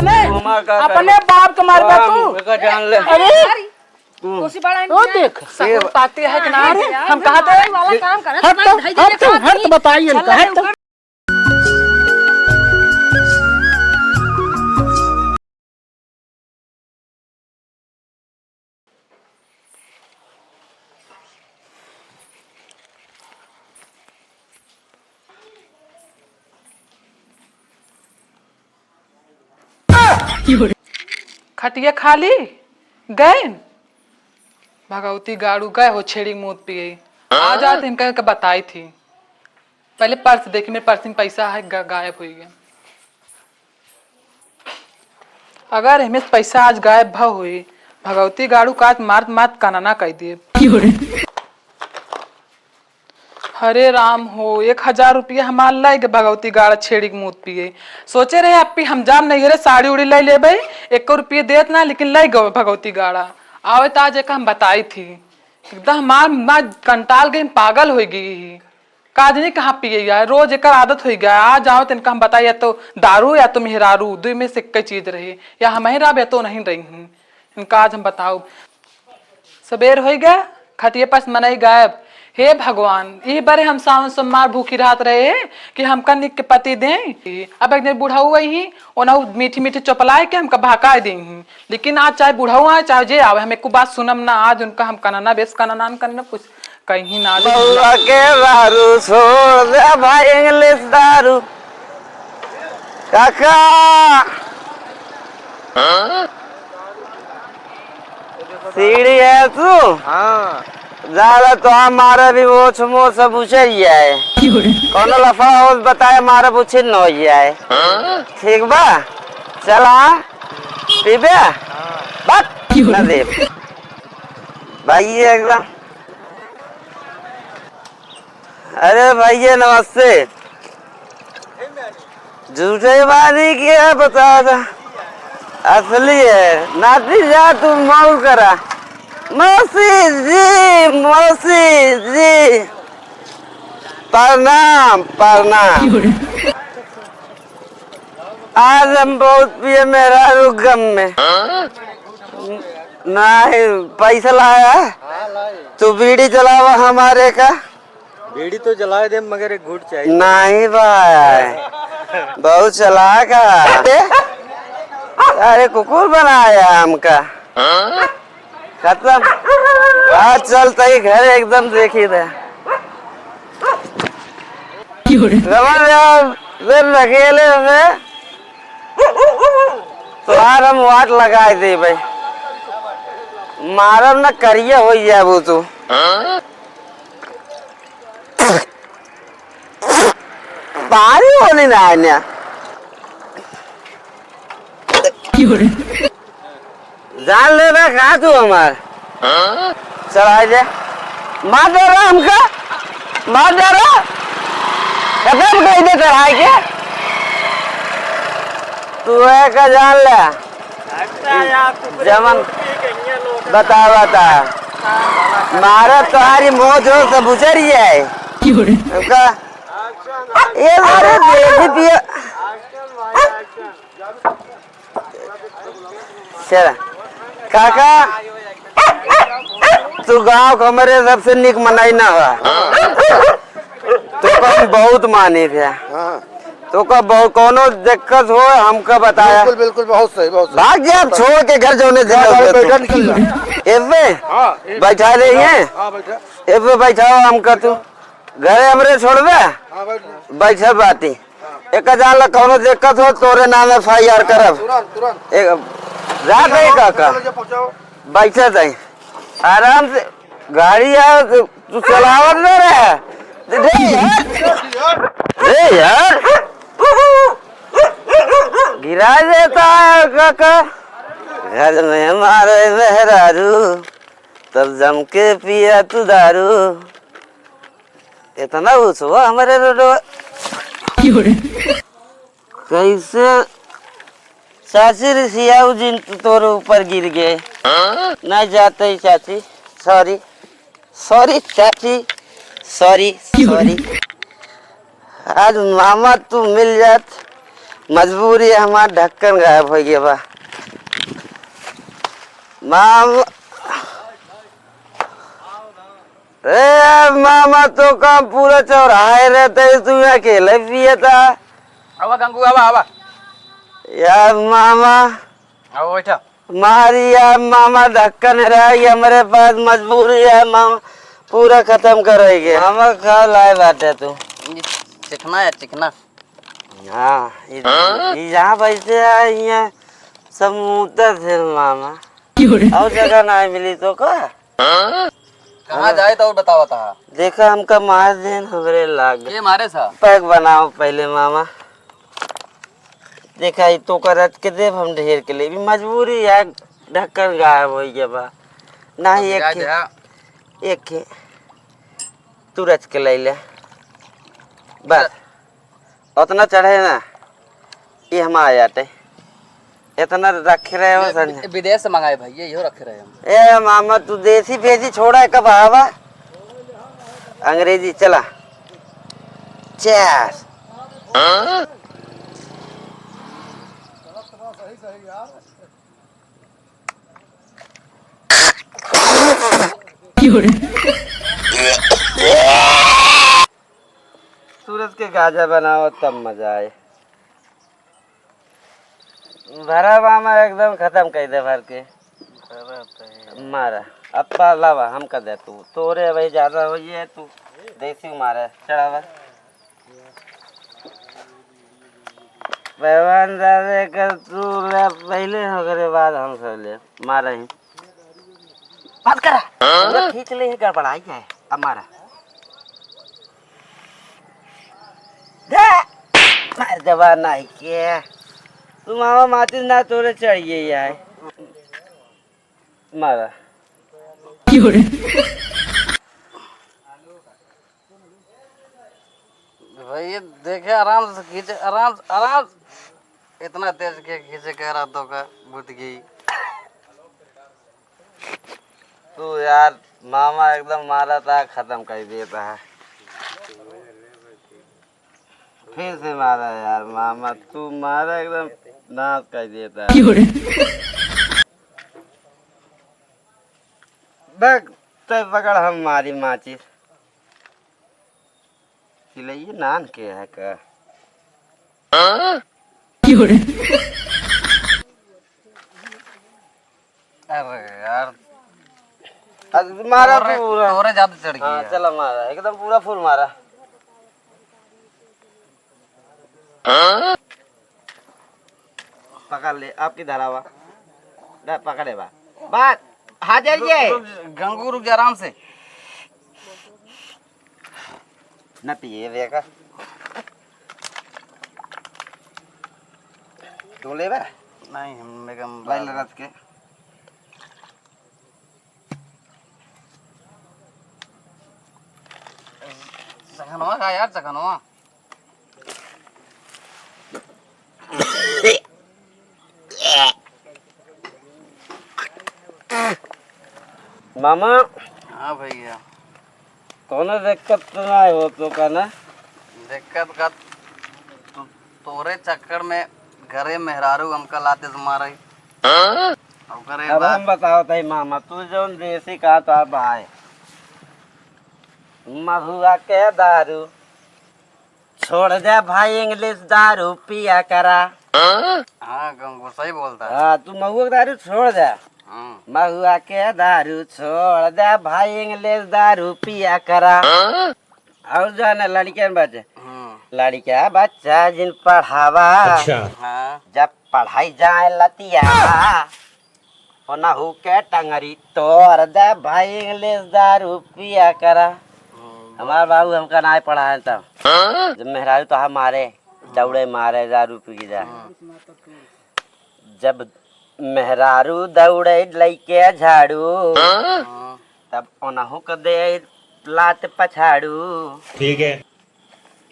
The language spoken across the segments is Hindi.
अपने अपने बाप के मारबा तू जान ले। अरे वो देख सब पाती है कि ना हम कहते वाला काम कर हट बताइए इनका हट खटिया खाली गए भगवती गाड़ू गए हो छेड़ी मूत पिए आ जाते इनका के बताई थी पहले पर्स देखी मेरे पर्स में पैसा है गायब हो गया अगर हमें पैसा आज गायब भ हुई भगवती गाड़ू का मात मात काना कह दिए हरे राम हो 1000 रुपया हमार लग भगवती गाड़ा छेड़ी के मूत पिए सोचे रहे अपी हम जाम नहीं रे साड़ी उड़ी ले लेबे 1 रुपये देत ना लेकिन ले गए भगवती गाड़ा आवे तो आज एक हम बताई थी एकदम मार कंटाल गई पागल हो गई काजनी कहाँ पिए यार रोज एक आदत हो गया आज आओ तो इनका हम बताइए या तो दारू या तो मेहरारू दो में से कई चीज रही या हम रहा या तो नहीं रही हूँ इनका आज हम बताओ सबेर हो गया खटिए पास मनाई गायब हे भगवान ये बारे हम सावन सोमवार भूखी रात रहे कि हम कनिक के पति दें अब एक दिन बुढ़ाऊ ही ओना मीठी मीठी चौपलाए के हमका भाका दी लेकिन आज चाहे बुढ़ाऊ आए चाहे जे आवे हम एक बात सुनम ना आज उनका हम कनाना बेस कनाना करना कुछ कहीं ना के दारू छोड़ दे भाई इंग्लिश दारू काका सीढ़ी है तू हाँ ज्यादा तो हमारा भी वो छुमो सब उछल है कौन लफा हो बताए हमारा उछल न हो जाए ठीक बा चला पीबे बात न दे भाई एकदम अरे भैया नमस्ते झूठे बानी क्या बता था असली है नाती जा तुम मऊ करा मौसी जी प्रणाम प्रणाम आज हम बहुत पिए मेरा रुगम में नहीं पैसा लाया तू बीड़ी चलावा हमारे का बीड़ी तो जला दे मगर एक घूट चाहिए नहीं भाई बहुत चला का अरे कुकुर बनाया हमका खत्म आज चलता ही घर एकदम देखी थे अकेले में तो हम वाट लगाए थे भाई मारब न करिए हो जाए वो तू पानी होने ना आने जान ले रहा कहा तू हमार चला जा मार दे रहा हमका मार दे रहा कदम कह दे चढ़ाई के तू है का जान ले जमन बता बता मारा तुम्हारी मौज हो सब उचरी है उनका ये मारे देसी पिया चला काका तू गांव को हमारे सबसे निक मनाई ना हुआ तो कम बहुत मानी थे तो कब बहुत कोनो दिक्कत हो हमको बताया बिल्कुल बिल्कुल बहुत सही बहुत सही भाग जा छोड़ के घर जाने बैठा रही है बैठाओ हमका तू घरे हमरे छोड़ दे बैठे बाती एक हजार कोनो दिक्कत हो तोरे नाम FIR करब एक रात है काका बैठे थे आराम से गाड़ी है तू चलावत न रहे यार गिरा देता है काका घर में मारे मेहरारू तब जम के पिया तू दारू इतना उस हुआ हमारे रोडवा कैसे चाची रिसियाऊ जी तोरे ऊपर गिर गए नहीं जाते ही चाची सॉरी सॉरी चाची सॉरी सॉरी आज मामा तू मिल जात मजबूरी है हमारा, ढक्कन गायब हो गया बा मामा। मामा तो काम पूरा चौराहे रहता है, तू अकेले पिए था। आवा गंगू आवा आवा यार मामा आवा बैठा। मारी यार मामा, ढक्कन रह गया मेरे पास, मजबूरी है मामा, पूरा खत्म करेंगे। मामा खा लाए बाटे तू, चिकना है चिकना। हाँ यहाँ बैठे है, यहाँ समुद्र थे मामा, और जगह नहीं मिली तो का कहाँ जाए तो बतावा था। देखा हमका मार देन हमरे लाग ये मारे सा पैक बनाओ पहले मामा। देखा ही तो करत के देव हम ढेर के लिए भी मजबूरी है, ढक्कन गायब हो गया बा नहीं। एक तू रच के ले ले बस, उतना चढ़े ना ये हम आ जाते, इतना रख रहे हो संजय। विदेश से मंगाए भाई, ये यो रखे रहे हम। ए मामा तू देसी भेजी छोड़ा कब आवा, अंग्रेजी चला चेस। सूरज के गाजा बनाओ तब मजा आए। भरा मामा एकदम खत्म कर दे भर के मारा। अब लावा हम कर दे, तू तोरे भाई ज्यादा हो है, तू देसी मारा चढ़ावा पहलवान ज्यादा कर तू ले पहले होकर बाद हम सब ले मारा ही बात करा पूरा खींच ले, गड़बड़ाई है। अब मारा मार दबा नहीं के तू मामा माचिस ना तोरे चढ़िए यार मारा। भाई ये देखे आराम से खींचे, आराम आराम। इतना तेज के खींचे कह रहा तो का बुत गई। तू यार मामा एकदम मारा था, खत्म कर देता है। फिर से मारा यार मामा, तू मारा एकदम नाश कर देता है। बस तो पकड़ हम मारी माचिस खिलाइए नान के है का। अरे यार मारा पूरा, तोरे ज्यादा चढ़ गई। हाँ चला मारा एकदम पूरा फुल मारा। पकड़ ले आपकी धरावा पकड़े बा बात हाजिर ये गंगू रुक जा आराम से। न पिए देखा तू ले बा नहीं हमने कम बैल रथ के चखनवा का यार चखनवा। मामा हाँ भैया कौन दिक्कत तो ना हो तो का ना दिक्कत का तोरे चक्कर में घरे मेहरारू हमका लाते मारे। अब हम बताओ तई मामा तू जो देसी का तो भाई महुआ के दारू छोड़ दे भाई, इंग्लिश दारू पिया करा। हाँ गंगू सही बोलता है। हाँ तू महुआ के दारू छोड़ दे, महुआ के दारू छोड़ दे भाई, इंग्लिश दारू पिया करा। और जो है ना लड़कियां बच्चे लड़किया बच्चा जिन पढ़ावा, हाँ जब पढ़ाई जाए लतिया हो के टंगरी तोड़ दे भाई, इंग्लिश दारू पिया करा। हमारा बाबू हमका ना पढ़ाए तब जब मेहरारू तो हम मारे दौड़े मारे दारू पी जा। जब मेहरारू दौड़े लैके झाड़ू तब ओनहु के दे लात पछाड़ू। ठीक है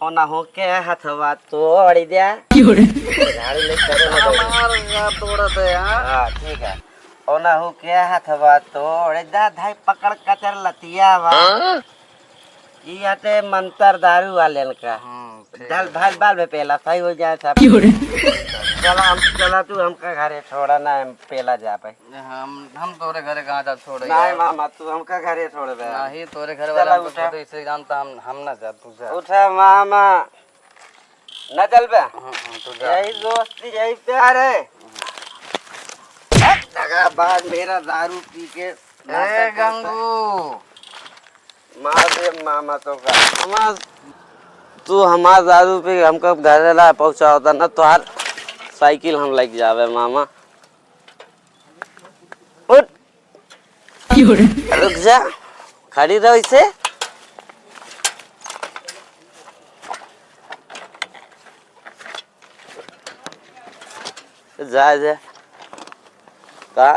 ओनहु के हथवा तोड़ दिया झाड़ू ले तोड़त है यार। हाँ ठीक है ओनहु के हथवा तोड़ दा धाई पकड़ कचर लतिया वा। ये आते मंतर दारू वाले का चल भाल बाल में पेला सही हो जाए सब चला तू हमका घरे छोड़ा ना हम पेला जा पाए हम तोरे घरे कहाँ जा छोड़े नहीं मामा तू हमका घरे छोड़ दे नहीं तोरे घर चला वाला उठा। तो इसे जानता हम ना जा तू जा उठा मामा न चल बे तू जा यही दोस्ती यही प्यार है बाद मेरा दारू पी के ए गंगू मार दे मामा तो का तू हमार दारू पे हमको घर ला पहुंचा होता ना तो हर साइकिल हम लग जावे मामा उठ रुक जा खड़ी रहो इसे जा जा का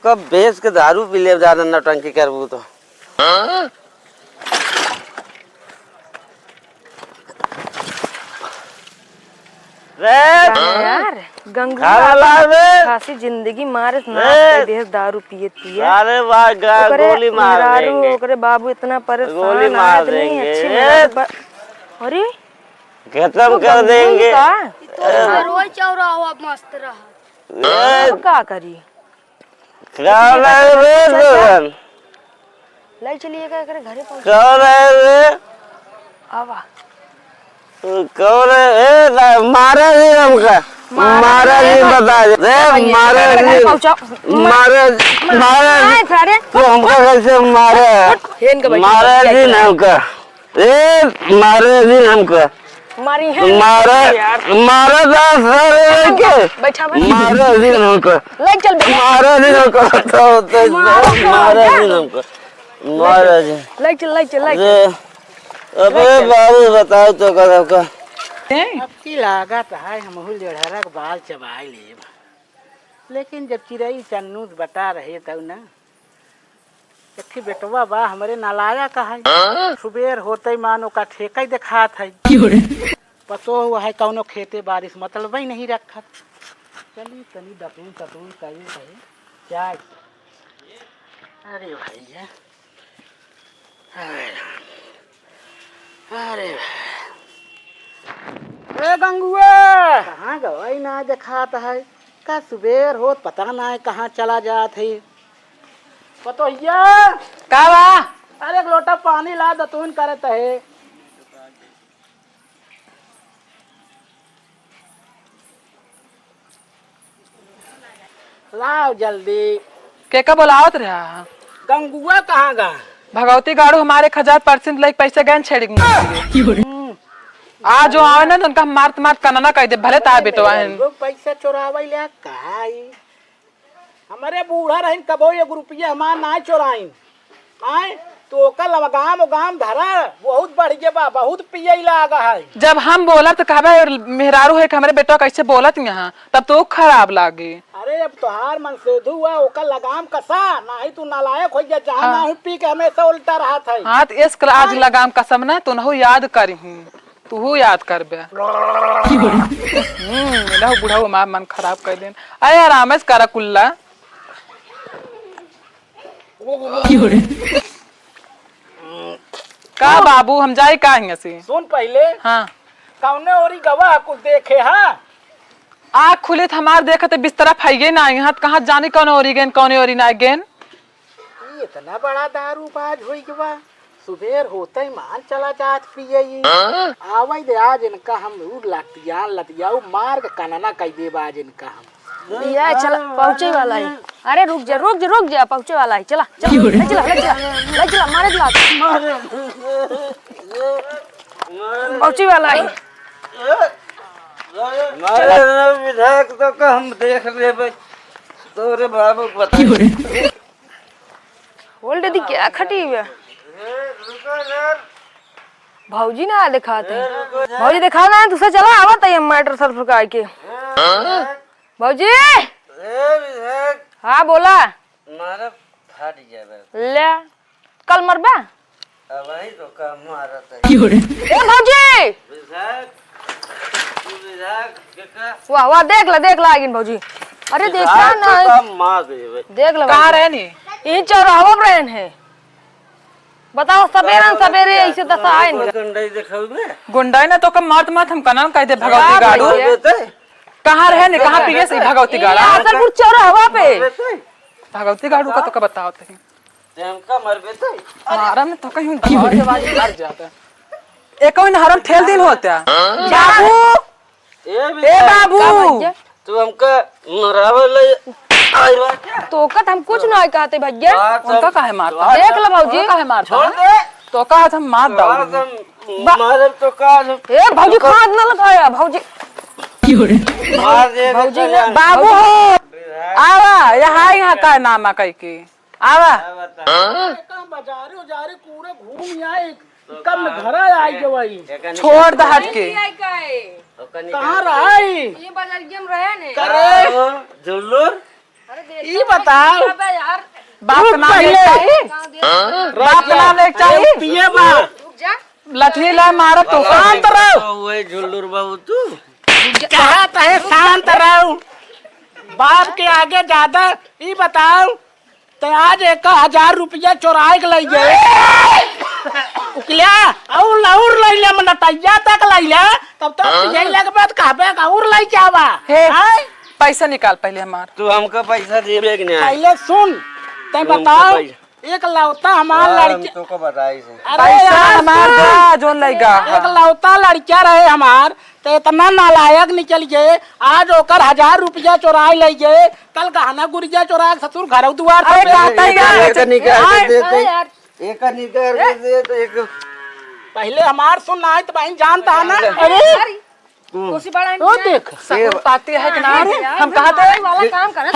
कब बेच के दारू पी ले ज्यादा नौटंकी करबू तो यार गंगू खासी जिंदगी मारे दारू पिए पिए अरे वाह गोली मार देंगे ओकरे बाबू इतना परेशान गोली मार देंगे अरे खत्म कर देंगे रोज चौरा हुआ मस्त रहा अब का करी ले चलिए क्या करे घरे पहुंच आवा मारा जी हमका मारा जी बता दे मारा जी मारा तो हमका कैसे मारे मारा जी हमका मारे जी हमका मारी है मारा मारा के मारा जी हमका ले चल मारा जी हमका मारा जी हमका मारा जी ले चल अबे बाबू बताओ तो कदम का अब की लागत है हम डेढ़ा के बाल चबाई लेब लेकिन जब चिड़ई चन्नूस बता रहे तब ना एक बेटवा बा हमरे नालाया कहा सुबेर होते मानो का ठेका दिखात है पतो हुआ है कौनो खेते बारिश मतलब ही नहीं रखा चली तनी दतून ततून कही क्या अरे भैया अरे ए गंगुआ कहाँ गवाई ना दिखात है का सुबेर होत पता ना है कहाँ चला जात है पतोहिया का बा अरे एक लोटा पानी ला दतून करत है लाओ जल्दी के का बोलावत रहा गंगुआ कहाँ गा भगवती गाड़ू हमारे 1000% लाइक पैसे गए छेड़ी आज जो आवे ना तो उनका मारत मारत कनाना कह दे भले ता बेटवा है पैसा चोरावे ले काई हमारे बूढ़ा रहन कबो 1 रुपया हमार ना चोराइन आए तो कल गाम धरा बहुत बढ़ गया बा बहुत पिए लागा है जब हम बोला तो कहबे मेहरारू है कि हमारे बेटवा कैसे बोलत यहाँ तब तो खराब लागे अरे अब तोहार मन से हुआ ओकर लगाम कसा नहीं तू नालायक हो जा जहां ना पी के हमेशा उल्टा रहा था हाँ तो इस आज लगाम कसम ना तू नहु याद करी हूँ तू याद करबे लहु बुढ़ाऊ हमार मन खराब कर देन अरे आराम से करा कुल्ला का बाबू हम जाए का हिंगे से सुन पहले हाँ कौने ओरी गवा कुछ देखे हाँ आँख खुले तो हमार देखते बिस्तरा फैगे ना यहाँ कहाँ जाने कौन ओरी गेन कौन ओरी ना गेन इतना बड़ा दारू बाज हुई गवा सुबेर होते ही मान चला जात पिए आवाई दे आज इनका हम लतिया मार के कनाना कह दे आज इनका हम ये चला पहुंचे वाला है अरे रुक जा पहुंचे वाला है चला ले चला मारे दिला पहुंचे वाला है मारे विधायक तो का हम देख ले भाई तोरे बाबू बता बोल दे क्या खटी है भौजी ना दिखाते भौजी दिखाना है तुझसे चला आवत है मटर सर्फ का के भौजी विधायक हाँ बोला मारा फाट जावे ले कल मरबा अब वही तो का मारत है ए भौजी विधायक वाह देख ला आगिन भौजी अरे देखा ना मार दे देख ला कहाँ रहे नी ये चौराहा पर है बताओ सवेरे सवेरे ऐसे दशा आए नहीं। गंडाई दिखाऊ बे गुंडाई ना तो कम मारत मारत हम कना कह दे भगवती गाड़ू कहाँ रहे ने कहाँ पिए से भगवती गाड़ा आसलपुर चौराहा पे भगवती गाड़ू का तो का बताओ तही हमका मर बेते हमारा में तो कहीं मर जाता एक कोई हरम ठेल दिन होता बाबू ए बाबू तू हमका मरावल आइवा क्या तो कत हम कुछ नहीं कहते भैया। उनका काहे मारता देख लो भाजी काहे मारता तो का हम मार दो मारे तो काल ए भौजी खाद ना लगाया भौजी मार दे भौजी ने बाबू आवा यहाँ का नामा कह के आवा बाजारे उजारे पूरे घूम आए कब घर आई जवाई छोड़ द हट के कहाँ रही ये बाजार में रहे ने करे जुल्लूर ये बताओ यार बाप ना ले चाहिए बाप ना ले चाहिए पिए बा लठी ला मारो तो शांत रहो ओए जुल्लूर बाबू तू कहता है शांत रहो बाप के आगे ज्यादा ये बताओ तो आज 1000 रुपया चोराए के ले गए उकलिया और ले ले मन टैया तक ले ले तब तक यही लग बात कहबे और ले जावा हे पैसा निकाल पहले हमार तू हमका पैसा देबे कि नहीं पहले सुन ते बताओ एक लौता हमार लड़की तो को बताई से अरे पैसा यार हमार सुन, दा जो लेगा एक लौता लड़किया रहे हमार तो इतना नालायक निकल गए आज ओकर 1000 रुपया चोराए ले गए कल गहना गुड़िया चोरा ससुर घर द्वार अरे कहता ही यार एक निकाल के देते एक निकाल के दे तो एक पहले हमार सुन ना तो बहन जानता है ना अरे कोसी बड़ा ओ देख सकुर पाती है कि ना हम कहा थे वाला काम कर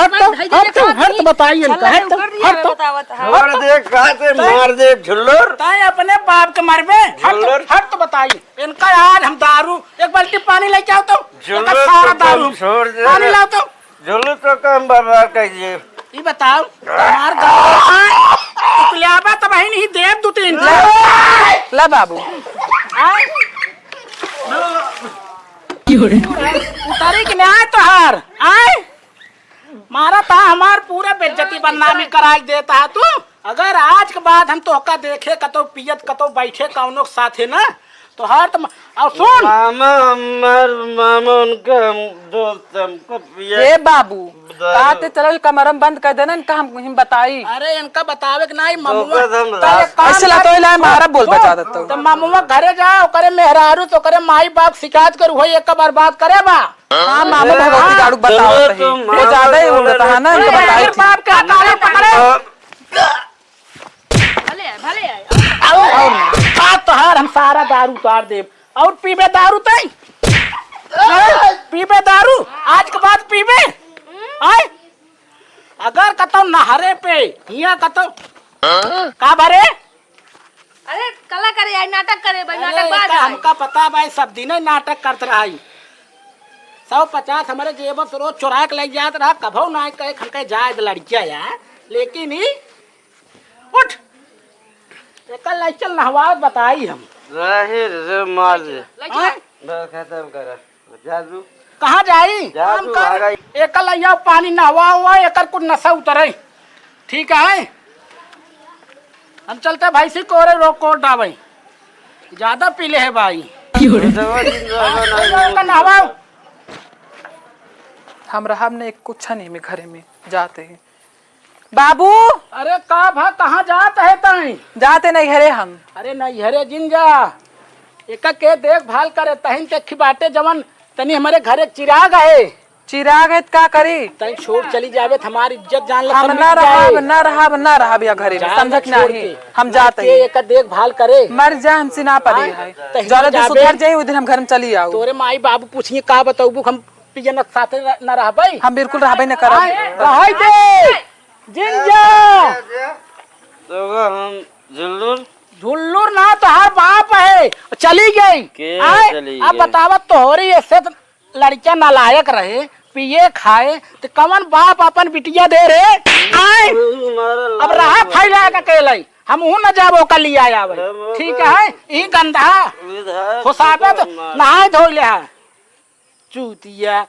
हट बताइए इनका हट छोड़ दे कहां से मार दे झुल्लूर ताए अपने बाप के मरबे हट तो बताइए इनका आज हम दारू एक बाल्टी पानी लेके आओ तो इनका सारा दारू छोड़ दे पानी लाओ तो झुल्लूर तो काम बर्बाद कर दिए ये बताओ हमार गाँव लियाबा तो बहन ही देव दो तीन ला बाबू उतारी कि नहीं तो हार आए मारा था हमार पूरे बेइज्जती बदनामी कराई देता है तू अगर आज के बाद हम तो हका देखे कतो पियत कतो बैठे कौनो साथे ना तो हर तुम और सुन मामा उनका दोस्त हमको पिया ए बाबू कहते चलो कमरम बंद कर देना इनका हम बताई अरे इनका बतावे कि नहीं ऐसे ला तो इला मारा बोल बचा देता हूँ तो मामुआ घरे जाओ करे मेहरारू तो करे माई बाप शिकायत कर वही एक बार बात करे बा हाँ मामा भगवती गाड़ू बताओ सही वो ज्यादा ही उड़ता है ना इनका बताई थी बाप का काले पकड़े भले आज तो हार हम सारा दारू उतार दे और पीबे दारू तई पीबे दारू आज के बाद पीबे आए अगर कतो नहरे पे हिया कतो का भरे अरे कला करे आई नाटक करे भाई नाटक बाज हमका पता भाई सब दिन नाटक करते रही 150 हमारे जेब से रोज चुरा के ले जात रहा कभो ना कहे खनके जाए लड़किया यार लेकिन ही उठ एक चल नहवात बताई हम जाहिर से मार दे बस खत्म कर जादू कहाँ जाई जादू आ गई एक लैया पानी नहवा हुआ एक कुछ नशा उतरे ठीक है हम चलते भाई से कोरे रोक कोट डावे ज्यादा पीले है भाई नहवा हम रहा हमने एक कुछ नहीं में घरे में जाते हैं बाबू अरे का भा कहाँ जात है तई जाते नहीं घरे हम अरे नहीं हरे जिन जा एक के देखभाल करे तहिन के खिबाटे जवन तनी हमारे घरे चिराग है चिराग है का करी तई छोड़ चली जावे हमारी इज्जत जान हम ना रहा भैया घरे में समझक नहीं हम जाते हैं एक देखभाल करे मर जा हमसे ना पड़ी है ज्यादा दिन सुधर जाए उस दिन हम घर में चली आओ तोरे माई बाबू पूछिए का बताऊ हम पिजन साथे न रहबै हम बिल्कुल रहबे न करब रहै दे जिंजा तो हम जुल्लूर झुल्लूर ना तो हर बाप है चली गई चली अब बतावत तो हो रही ऐसे तो लड़कियां नालायक रहे पिए खाए तो कवन बाप अपन बिटिया दे रहे आए अब रहा फैला का केले हम न जाबो कल लिया आवे ठीक है ई गंधा खुशाबत नहाए धो ले चूतिया